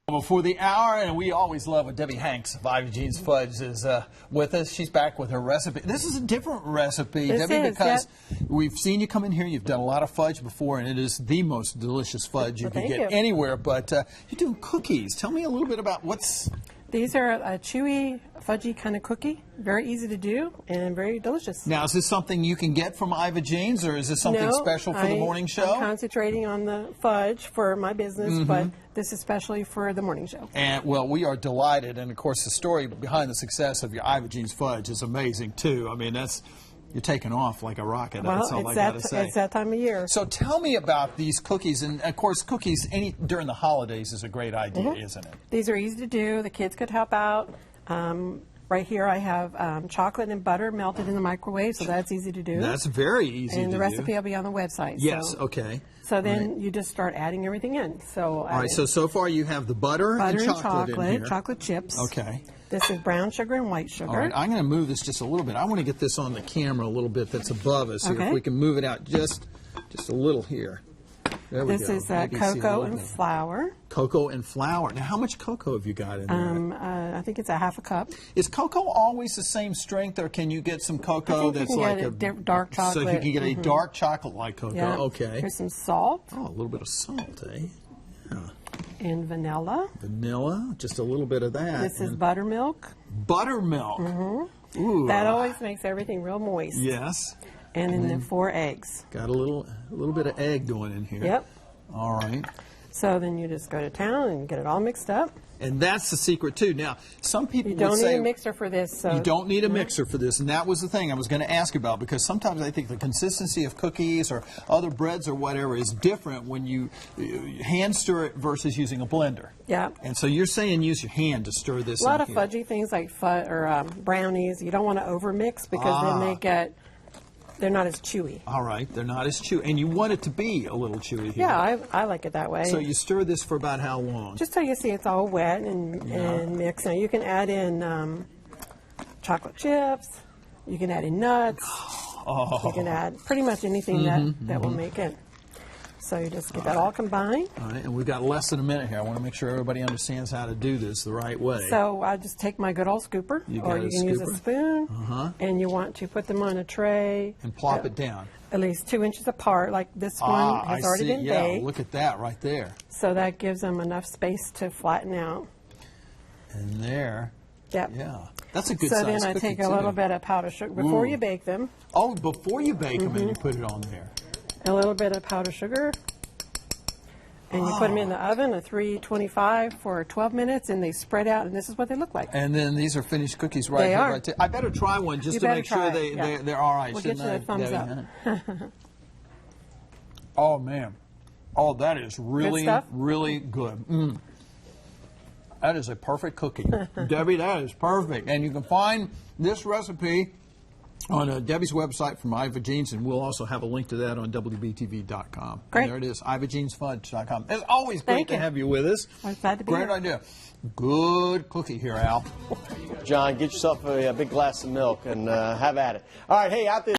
Before the hour, and we always love when Debbie Hanks of Ivy Jean's Fudge is with us. She's back with her recipe. This is a different recipe, Debbie, because we've seen you come in here. You've done a lot of fudge before, and it is the most delicious fudge you can get anywhere. But you're doing cookies. Tell me a little bit about what's... These are a chewy, fudgy kind of cookie. Very easy to do and very delicious. Now, is this something you can get from Ivy Jean's, or is this something special for the morning show? I'm concentrating on the fudge for my business, but this is especially for the morning show. And, well, we are delighted. And, of course, the story behind the success of your Ivy Jean's Fudge is amazing, too. I mean, you're taking off like a rocket. Well, that's all I got to say. It's that time of year. So tell me about these cookies. And, of course, cookies during the holidays is a great idea, isn't it? These are easy to do. The kids could help out. Right here I have chocolate and butter melted in the microwave, so that's easy to do. That's very easy to do. And the recipe will be on the website. Yes, okay. So then you just start adding everything in. So all right, so far you have the butter and chocolate in here. Chocolate chips. Okay. This is brown sugar and white sugar. All right, I'm going to move this just a little bit. I want to get this on the camera a little bit that's above us here. If we can move it out just a little here. There we go. This is cocoa and flour. Cocoa and flour. Now, how much cocoa have you got in there? I think it's a half a cup. Is cocoa always the same strength, or can you get some cocoa that's like a dark chocolate? So you can get a dark chocolate-like cocoa. Yeah. Okay. Here's some salt. Oh, a little bit of salt, eh? Yeah. And vanilla. Vanilla, just a little bit of that. This is buttermilk. Buttermilk. Ooh. That always makes everything real moist. Yes. And then the 4 eggs. Got a little bit of egg going in here. Yep. All right. So then you just go to town and get it all mixed up. And that's the secret, too. Now, some people would say... You don't need a mixer for this. So. You don't need a mixer for this, and that was the thing I was going to ask about, because sometimes I think the consistency of cookies or other breads or whatever is different when you hand stir it versus using a blender. Yeah. And so you're saying use your hand to stir this in A lot of here. fudgy things like brownies, you don't want to overmix because then they're not as chewy. All right, they're not as chewy. And you want it to be a little chewy here. Yeah, I like it that way. So you stir this for about how long? Just till you see it's all wet and mixed. Now you can add in chocolate chips. You can add in nuts. You can add pretty much anything that will make it. So you just get that all combined. All right, and we've got less than a minute here. I want to make sure everybody understands how to do this the right way. So I just take my good old scooper, or you can use a spoon, and you want to put them on a tray. And plop it down. At least 2 inches apart, like this one has already been baked. Yeah, look at that right there. So that gives them enough space to flatten out. And there. Yep. Yeah. That's a good size cookie, So then I take a little bit of powdered sugar before you bake them. Oh, before you bake them, and you put it on there. A little bit of powdered sugar, and you put them in the oven at 325 for 12 minutes, and they spread out, and this is what they look like. And then these are finished cookies right here. Right there. I better try one just to make sure they're all right. We'll get you a thumbs up. Oh, man. Oh, that is really, really good. That is a perfect cookie. Debbie, that is perfect. And you can find this recipe on Debbie's website from Ivy Jean's, and we'll also have a link to that on WBTV.com. Great. And there it is, IvyJeansFudge.com. It's always great to have you with us. I'm glad to be here. Great idea. Good cookie here, Al. John, get yourself a big glass of milk and have at it. All right, hey, out there.